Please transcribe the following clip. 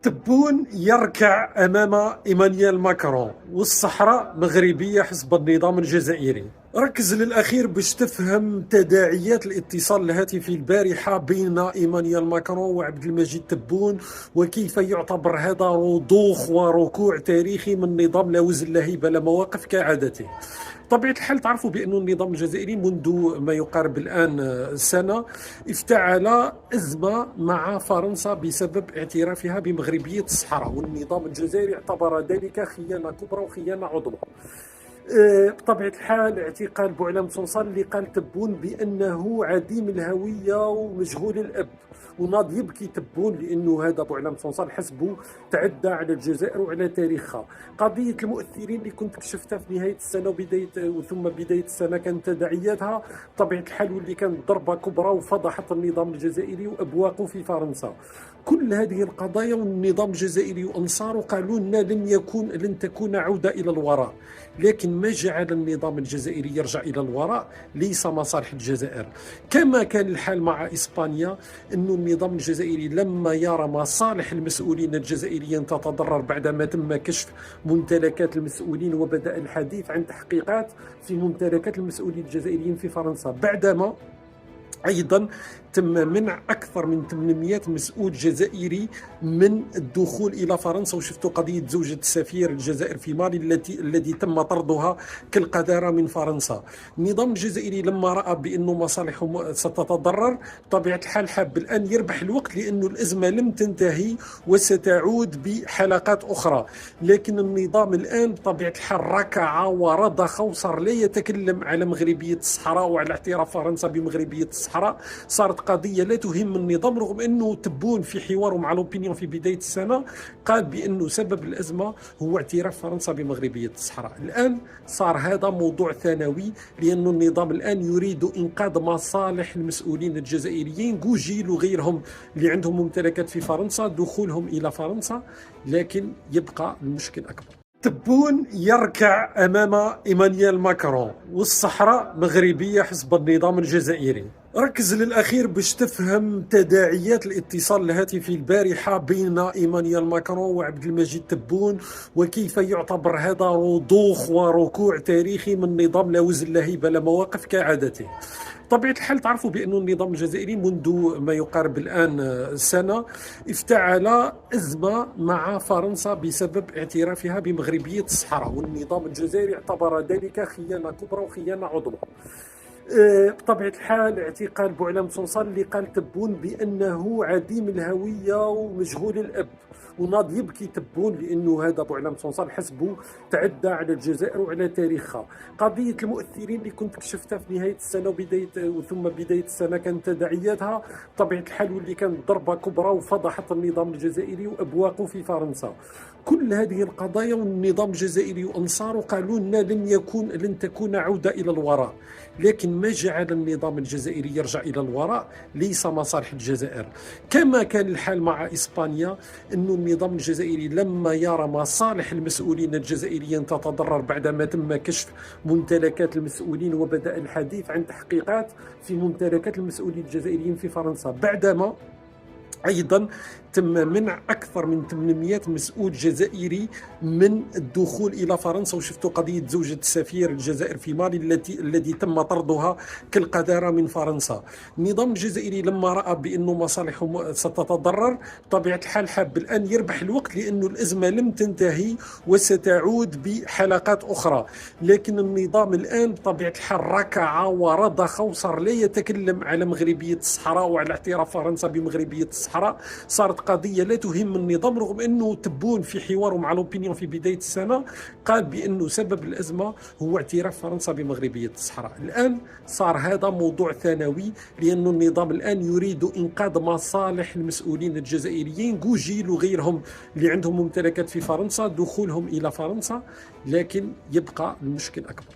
تبون يركع أمام إيمانويل ماكرون والصحراء مغربية حسب النظام الجزائري. ركز للأخير باش تفهم تداعيات الاتصال الهاتفي البارحة بين إيمانويل ماكرون وعبد المجيد تبون، وكيف يعتبر هذا رضوخ وركوع تاريخي من نظام لا وزن لا هيبة لا مواقف كعادته. طبيعة الحال تعرفوا بأن النظام الجزائري منذ ما يقارب الآن سنة افتعل أزمة مع فرنسا بسبب اعترافها بمغربية الصحراء، والنظام الجزائري اعتبر ذلك خيانة كبرى وخيانة عظمى. بطبيعة الحال اعتقال بوعلام صنصال اللي قال تبون بأنه عديم الهوية ومجهول الأب، وناض يبكي تبون لأنه هذا بوعلام صنصال حسبه تعدى على الجزائر وعلى تاريخها. قضية المؤثرين اللي كنت كشفتها في نهاية السنة ثم بداية السنة كانت تداعياتها بطبيعة الحال واللي كانت ضربة كبرى وفضحت النظام الجزائري وأبواقه في فرنسا. كل هذه القضايا والنظام الجزائري وأنصاره قالوا لنا لن تكون عودة إلى الوراء، لكن ما جعل النظام الجزائري يرجع إلى الوراء ليس مصالح الجزائر. كما كان الحال مع إسبانيا، أن النظام الجزائري لما يرى مصالح المسؤولين الجزائريين تتضرر بعدما تم كشف ممتلكات المسؤولين وبدأ الحديث عن تحقيقات في ممتلكات المسؤولين الجزائريين في فرنسا، بعدما أيضا تم منع أكثر من 800 مسؤول جزائري من الدخول إلى فرنسا. وشفتوا قضية زوجة سفير الجزائر في مالي الذي تم طردها كالقذارة من فرنسا. النظام الجزائري لما رأى بأنه مصالحه ستتضرر بطبيعة الحال حاب الآن يربح الوقت، لأن الأزمة لم تنتهي وستعود بحلقات أخرى. لكن النظام الآن بطبيعة الحال ركع ورضخ وصار لا يتكلم على مغربية الصحراء وعلى اعتراف فرنسا بمغربية الصحراء. صارت قضية لا تهم النظام، رغم أنه تبون في حواره مع لوبينيون في بداية السنة قال بأنه سبب الأزمة هو اعتراف فرنسا بمغربية الصحراء. الآن صار هذا موضوع ثانوي، لأن النظام الآن يريد إنقاذ مصالح المسؤولين الجزائريين جوجيل وغيرهم اللي عندهم ممتلكات في فرنسا، دخولهم إلى فرنسا، لكن يبقى المشكل أكبر. تبون يركع أمام إيمانويل ماكرون والصحراء مغربية حسب النظام الجزائري. ركز للأخير باش تفهم تداعيات الاتصال الهاتفي البارحة بين إيمانويل ماكرون وعبد المجيد تبون، وكيف يعتبر هذا رضوخ وركوع تاريخي من نظام لا وزن لا هيبة لا مواقف كعادته. طبيعة الحال تعرفوا بأن النظام الجزائري منذ ما يقارب الآن سنة افتعل أزمة مع فرنسا بسبب اعترافها بمغربية الصحراء، والنظام الجزائري اعتبر ذلك خيانة كبرى وخيانة عظمى. بطبيعة الحال اعتقال بوعلام صنصال اللي قال تبون بأنه عديم الهوية ومجهول الأب، وناض يبكي تبون لأنه هذا بوعلام صنصال حسبه تعدى على الجزائر وعلى تاريخها. قضية المؤثرين اللي كنت كشفتها في نهاية السنة ثم بداية السنة كانت تداعياتها بطبيعة الحال واللي كانت ضربة كبرى وفضحت النظام الجزائري وأبواقه في فرنسا. كل هذه القضايا والنظام الجزائري وأنصاره قالوا لنا لن تكون عودة إلى الوراء، لكن ما جعل النظام الجزائري يرجع إلى الوراء ليس مصالح الجزائر. كما كان الحال مع إسبانيا، أن النظام الجزائري لما يرى مصالح المسؤولين الجزائريين تتضرر بعدما تم كشف ممتلكات المسؤولين وبدأ الحديث عن تحقيقات في ممتلكات المسؤولين الجزائريين في فرنسا، بعدما أيضا تم منع أكثر من 800 مسؤول جزائري من الدخول إلى فرنسا. وشفتوا قضية زوجة سفير الجزائر في مالي الذي تم طردها كالقذارة من فرنسا. النظام الجزائري لما رأى بأنه مصالحه ستتضرر بطبيعة الحال حاب الآن يربح الوقت، لأن الأزمة لم تنتهي وستعود بحلقات أخرى. لكن النظام الآن بطبيعة الحال ركع ورضخ وصار لا يتكلم على مغربية الصحراء وعلى اعتراف فرنسا بمغربية الصحراء. صارت قضية لا تهم النظام، رغم أنه تبون في حواره مع لوبينيون في بداية السنة قال بأنه سبب الأزمة هو اعتراف فرنسا بمغربية الصحراء. الآن صار هذا موضوع ثانوي، لأن النظام الآن يريد إنقاذ مصالح المسؤولين الجزائريين جوجيل وغيرهم اللي عندهم ممتلكات في فرنسا، دخولهم إلى فرنسا، لكن يبقى المشكل أكبر.